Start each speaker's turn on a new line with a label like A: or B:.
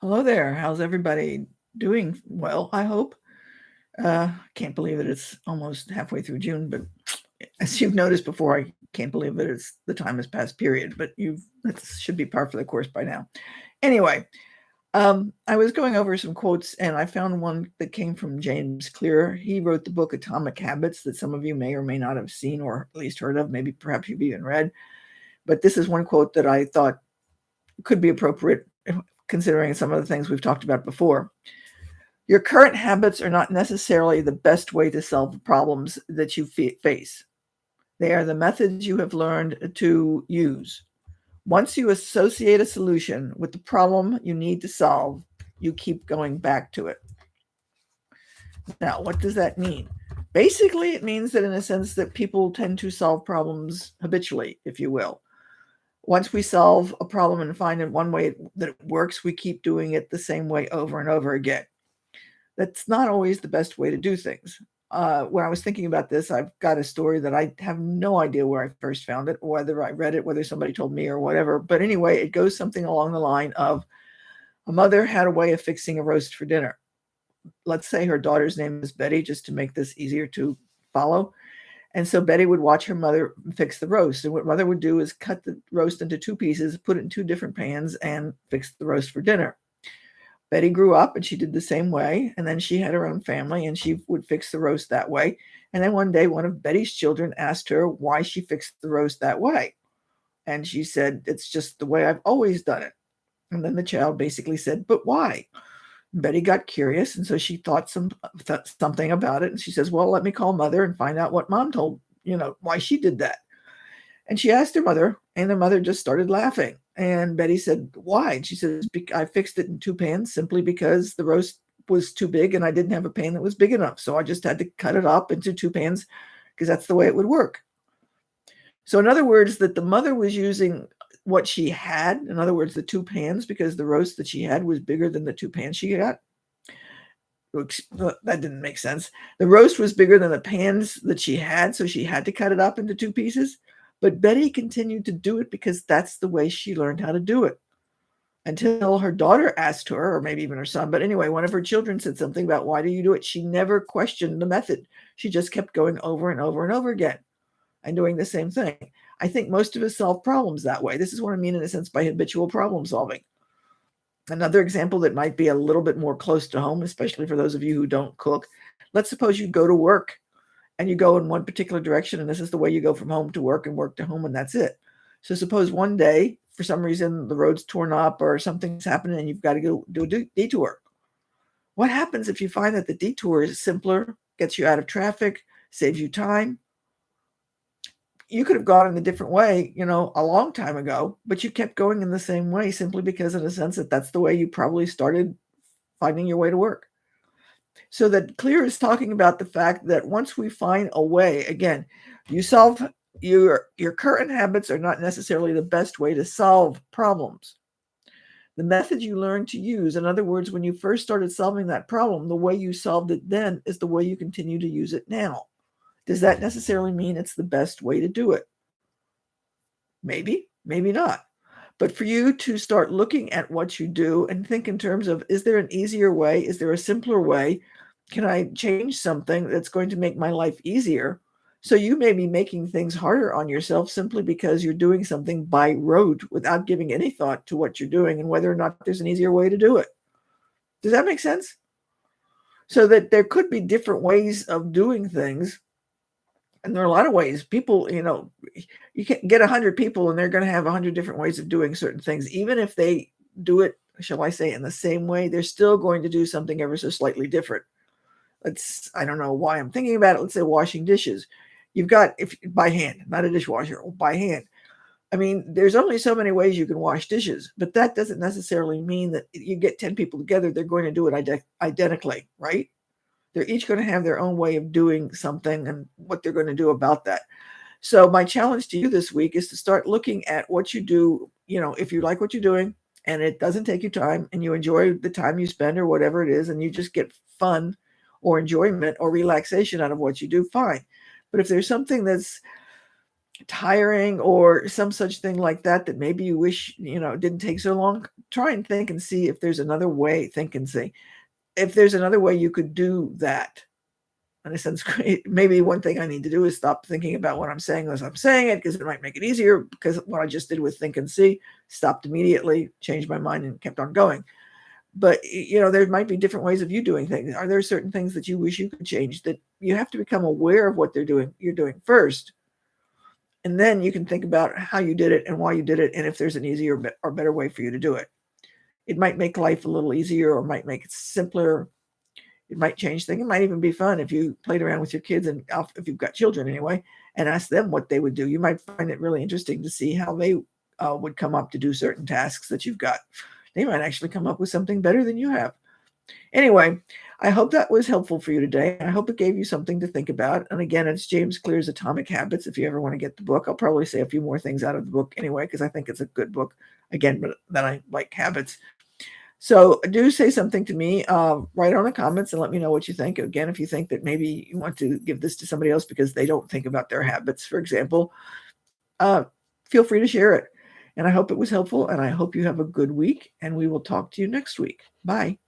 A: Hello there. How's everybody doing? Well, I hope. Can't believe that it's almost halfway through June, but as you've noticed before, I can't believe that it's the time has passed. Period. But that should be par for the course by now. Anyway, I was going over some quotes, and I found one that came from James Clear. He wrote the book Atomic Habits that some of you may or may not have seen or at least heard of. Maybe perhaps you've even read. But this is one quote that I thought could be appropriate considering some of the things we've talked about before. Your current habits are not necessarily the best way to solve the problems that you face. They are the methods you have learned to use. Once you associate a solution with the problem you need to solve, you keep going back to it. Now, what does that mean? Basically, it means that in a sense that people tend to solve problems habitually, if you will. Once we solve a problem and find in one way that it works, we keep doing it the same way over and over again. That's not always the best way to do things. When I was thinking about this, I've got a story that I have no idea where I first found it, whether I read it, whether somebody told me or whatever. But anyway, it goes something along the line of a mother had a way of fixing a roast for dinner. Let's say her daughter's name is Betty, just to make this easier to follow. And so Betty would watch her mother fix the roast. And what mother would do is cut the roast into two pieces, put it in two different pans, and fix the roast for dinner. Betty grew up and she did the same way. And then she had her own family and she would fix the roast that way. And then one day, one of Betty's children asked her why she fixed the roast that way. And she said, "It's just the way I've always done it." And then the child basically said, "But why?" Betty got curious. And so she thought something about it. And she says, "Well, let me call mother and find out what mom told, why she did that." And she asked her mother, and her mother just started laughing. And Betty said, "Why?" And she says, "I fixed it in two pans simply because the roast was too big and I didn't have a pan that was big enough. So I just had to cut it up into two pans because that's the way it would work." So, in other words, that the mother was using what she had, in other words, the two pans, because the roast that she had was bigger than the two pans she got. That didn't make sense. The roast was bigger than the pans that she had, so she had to cut it up into two pieces. But Betty continued to do it because that's the way she learned how to do it. Until her daughter asked her, or maybe even her son, but anyway, one of her children said something about, "Why do you do it?" She never questioned the method. She just kept going over and over and over again and doing the same thing. I think most of us solve problems that way. This is what I mean, in a sense, by habitual problem solving. Another example that might be a little bit more close to home, especially for those of you who don't cook. Let's suppose you go to work and you go in one particular direction, and this is the way you go from home to work and work to home, and that's it. So suppose one day, for some reason, the road's torn up or something's happening and you've got to go do a detour. What happens if you find that the detour is simpler, gets you out of traffic, saves you time? You could have gone in a different way, a long time ago, but you kept going in the same way simply because, in a sense, that's the way you probably started finding your way to work. So that Clear is talking about the fact that once we find a way, again, you solve your current habits are not necessarily the best way to solve problems. The method you learn to use, in other words, when you first started solving that problem, the way you solved it then is the way you continue to use it now. Does that necessarily mean it's the best way to do it? Maybe, maybe not. But for you to start looking at what you do and think in terms of, is there an easier way? Is there a simpler way? Can I change something that's going to make my life easier? So you may be making things harder on yourself simply because you're doing something by rote without giving any thought to what you're doing and whether or not there's an easier way to do it. Does that make sense? So that there could be different ways of doing things. And there are a lot of ways people, you can get 100 people and they're going to have 100 different ways of doing certain things. Even if they do it, shall I say, in the same way, they're still going to do something ever so slightly different. I don't know why I'm thinking about it. Let's say washing dishes. You've got, if by hand, not a dishwasher, by hand. I mean, there's only so many ways you can wash dishes, but that doesn't necessarily mean that you get 10 people together, they're going to do it identically, right? They're each going to have their own way of doing something and what they're going to do about that. So my challenge to you this week is to start looking at what you do, if you like what you're doing and it doesn't take you time and you enjoy the time you spend or whatever it is, and you just get fun or enjoyment or relaxation out of what you do, fine. But if there's something that's tiring or some such thing like that, that maybe you wish, it didn't take so long, try and think and see if there's another way. Think and see if there's another way you could do that. In a sense, maybe one thing I need to do is stop thinking about what I'm saying as I'm saying it, because it might make it easier, because what I just did with think and see, stopped immediately, changed my mind, and kept on going. But there might be different ways of you doing things. Are there certain things that you wish you could change, that you have to become aware of what you're doing first, and then you can think about how you did it and why you did it, and if there's an easier or better way for you to do it. It might make life a little easier, or might make it simpler. It might change things. It might even be fun if you played around with your kids, and if you've got children anyway, and asked them what they would do. You might find it really interesting to see how they would come up to do certain tasks that you've got. They might actually come up with something better than you have. Anyway, I hope that was helpful for you today. I hope it gave you something to think about. And again, it's James Clear's Atomic Habits. If you ever want to get the book, I'll probably say a few more things out of the book anyway, because I think it's a good book. Again, but then I like habits. So do say something to me, write on the comments and let me know what you think. Again, if you think that maybe you want to give this to somebody else because they don't think about their habits, for example, feel free to share it. And I hope it was helpful, and I hope you have a good week, and we will talk to you next week. Bye.